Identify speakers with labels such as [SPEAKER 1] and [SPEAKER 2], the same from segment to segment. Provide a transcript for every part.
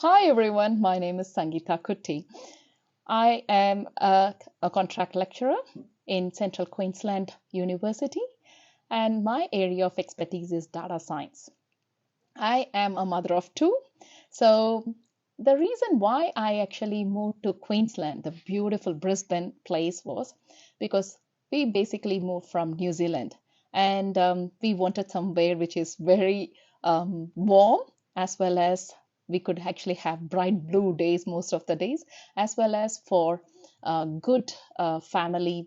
[SPEAKER 1] Hi everyone, my name is Sangeeta Kutty. I am a contract lecturer in Central Queensland University, and my area of expertise is data science. I am a mother of two, so the reason why I actually moved to Queensland, the beautiful Brisbane place, was because we basically moved from New Zealand and we wanted somewhere which is very warm, as well as we could actually have bright blue days most of the days, as well as for good family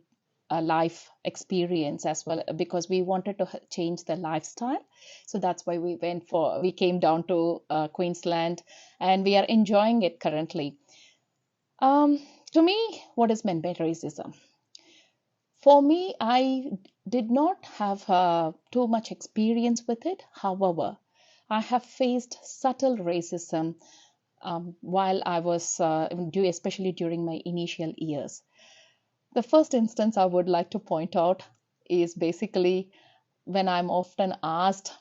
[SPEAKER 1] life experience as well, because we wanted to change the lifestyle. So that's why we came down to Queensland, and we are enjoying it currently. um, to me, what is meant by racism? For me, I did not have too much experience with it. However, I have faced subtle racism while I was especially during my initial years. The first instance I would like to point out is basically when I'm often asked,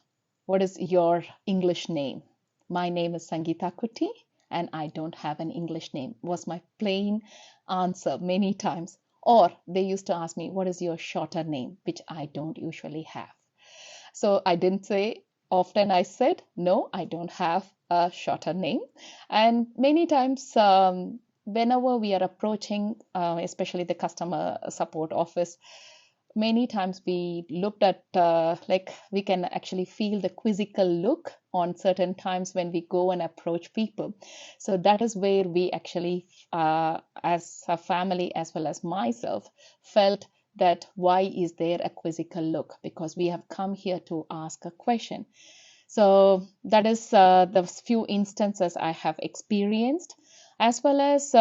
[SPEAKER 1] what is your English name? My name is Sangeeta Kutty, and I don't have an English name, was my plain answer many times. Or they used to ask me, what is your shorter name, which I don't usually have. So I didn't say, often I said, no, I don't have a shorter name. And many times, whenever we are approaching, especially the customer support office, many times we looked at like we can actually feel the quizzical look on certain times when we go and approach people. So that is where we actually as a family as well as myself felt that why is there a quizzical look, because we have come here to ask a question. So that is the few instances I have experienced, as well as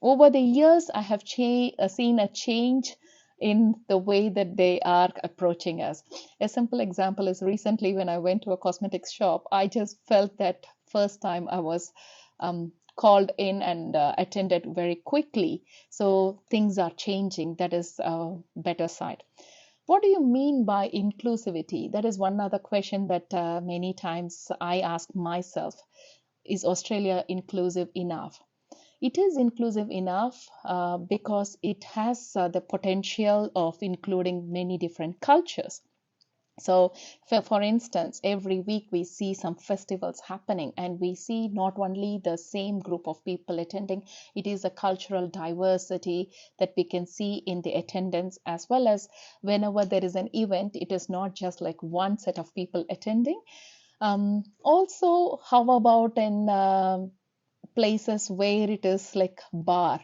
[SPEAKER 1] over the years I have seen a change in the way that they are approaching us. A simple example is recently when I went to a cosmetics shop, I just felt that first time I was called in and attended very quickly. So things are changing. That is a better side. What do you mean by inclusivity? That is one other question that many times I ask myself. Is Australia inclusive enough? It is inclusive enough because it has the potential of including many different cultures. So, for instance, every week we see some festivals happening, and we see not only the same group of people attending, it is a cultural diversity that we can see in the attendance, as well as whenever there is an event, it is not just like one set of people attending. Also, how about in places where it is like bar?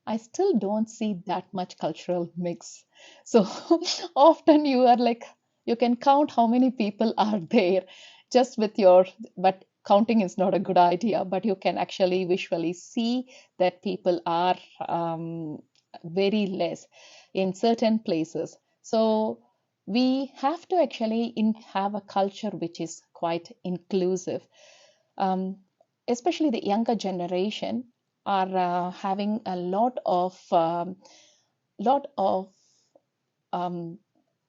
[SPEAKER 1] I still don't see that much cultural mix. So often you are like, you can count how many people are there just with your, but counting is not a good idea, but you can actually visually see that people are very less in certain places. So we have to actually have a culture which is quite inclusive. Um, Especially the younger generation are having a lot um,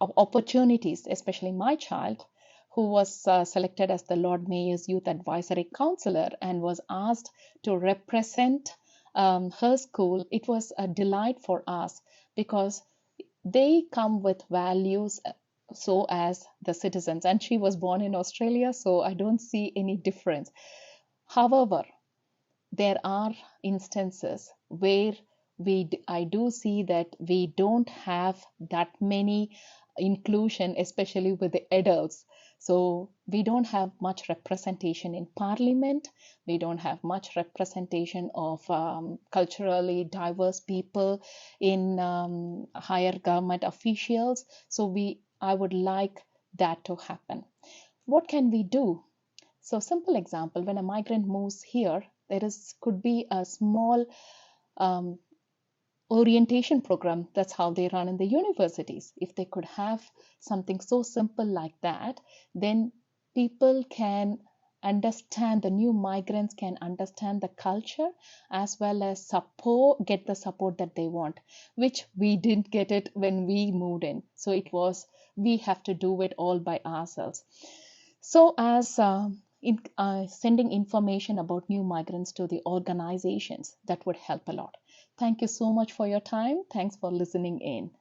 [SPEAKER 1] of opportunities, especially my child, who was selected as the Lord Mayor's Youth Advisory Counselor and was asked to represent her school. It was a delight for us because they come with values so as the citizens. And she was born in Australia, so I don't see any difference. However, there are instances where I do see that we don't have that many inclusion, especially with the adults. So we don't have much representation in parliament. We don't have much representation of culturally diverse people in higher government officials. So I would like that to happen. What can we do? So simple example, when a migrant moves here, could be a small um, orientation program. That's how they run in the universities. If they could have something so simple like that, then people can understand, the new migrants can understand the culture as well as get the support that they want, which we didn't get it when we moved in. So we have to do it all by ourselves. So as sending information about new migrants to the organizations. That would help a lot. Thank you so much for your time. Thanks for listening in.